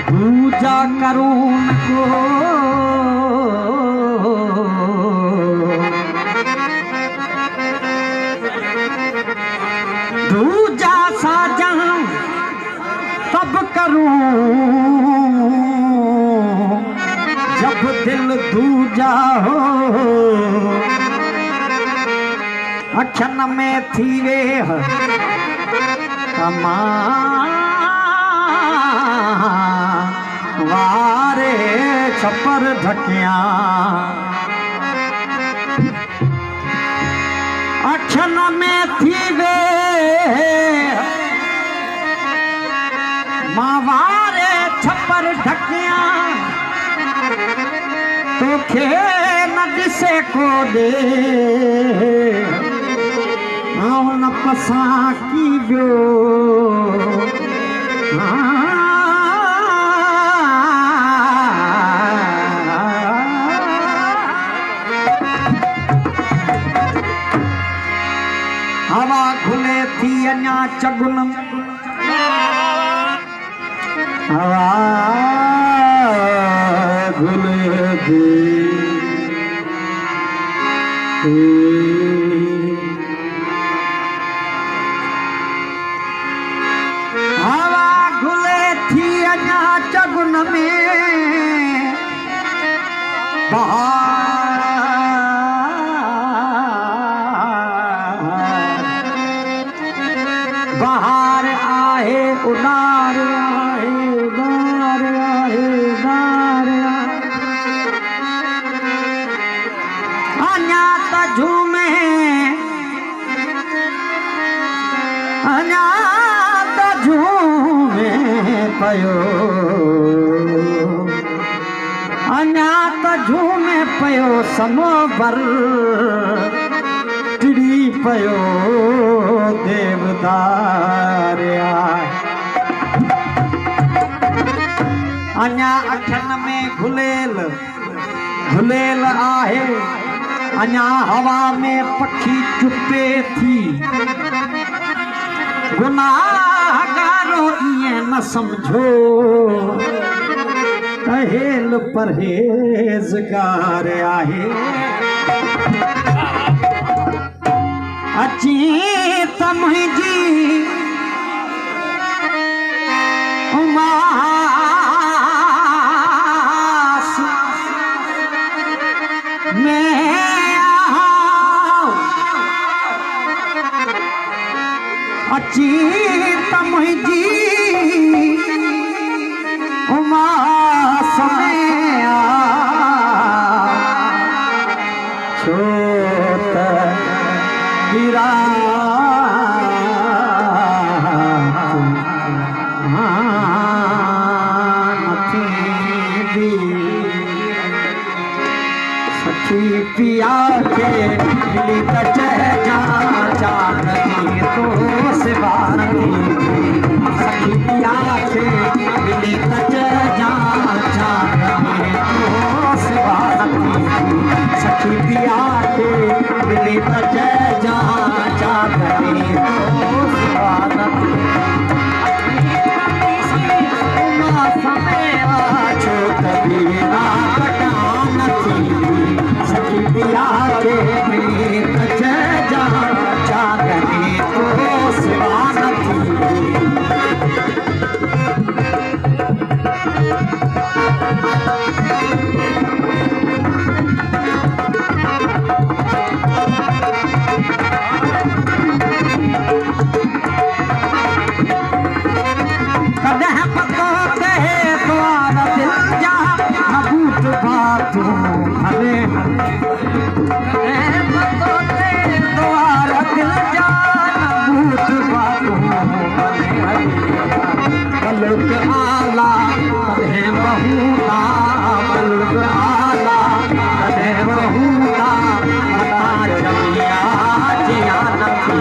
पूजा करूं को दूजा साजा तब करूं जब दिल दूजा हो। अखन में थी वे कमा वारे छपर ढकिया अखन में थी वे मावारे छपर ढकिया तोखे न दिसे को दे न पसा की गयो हवा खुले थी अञा चगुन हवा खुले थी हवा खुले थी अञा चगुन में बहार आहे उनार आहे उनार आहे उनार अञा त झूमे अञा त झूमे पयो अञा त झूमे पयो सनोबर टिड़ी पयो देवदार अञा अखन में घुलेल घुलेल आहे अञा हवा में पखी चुपे थी गुनाहगारो इएं न समझो कहेल परहेज़गार आहे अची त मुंहिंजी उमास में अची त मुंहिंजी उमास में छो त गिरा सखी पिया के मिली कच जा तो सिवा सखी पिया के मिली कच जा तो सिवा सखी पिया के मिली कच जा तो सिवा समय छो कभी ना कटान थी सखी पिया के मिली कच जा तो सिवा बलुक आला कदे बहुता बलुक आला कदे बहुता अतार रमिया जिया नथी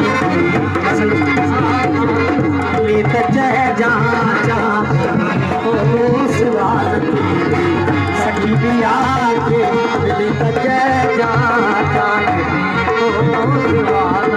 लीत जय जा जा ओ सुवाल सखी पिया के लीत जय जा जा ओ सुवाल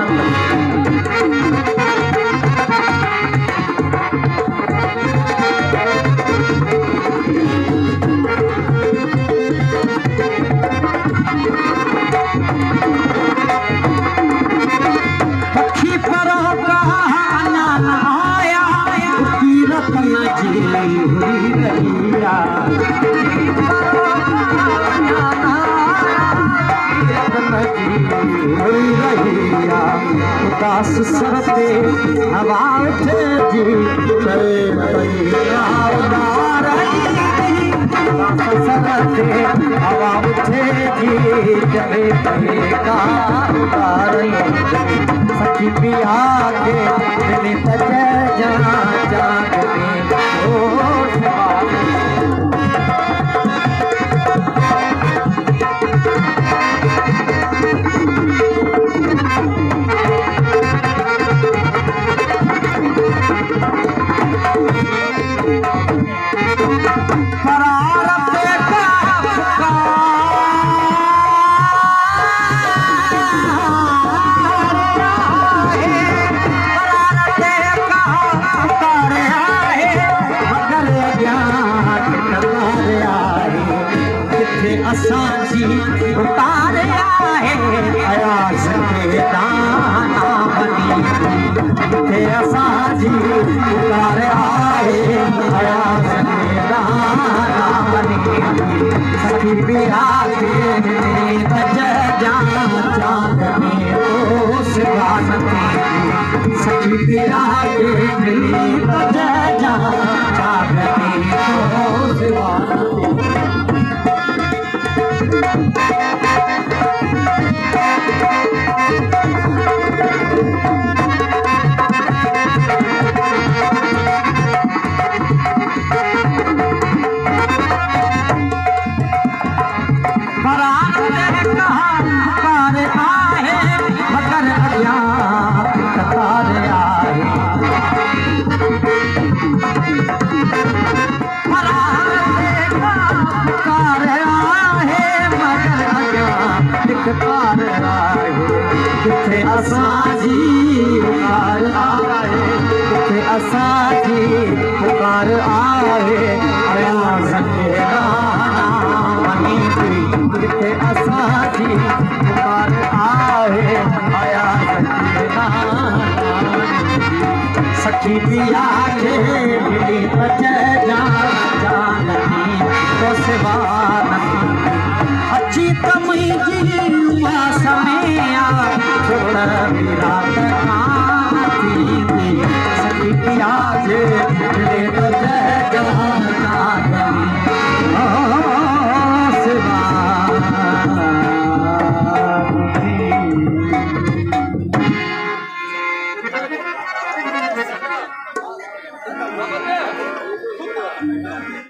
आस सरते हवा उठे जी करे सरते हवा उठे जी चले सखी पिया के दिल तज जना जाग असांजी उतार आहे अयास के दाना बनी थे असांजी उतार आहे अयास के दाना बनी सखी पिया के तज जाना चांद में ओस गानती सखी पिया के तज जाना चांद में ओस गानती असांजी पुकार आहे किथे असांजी पुकार आहे अयास के दाना बनी किथे असांजी पुकार आहे अयास के दाना सखी पिया के मिली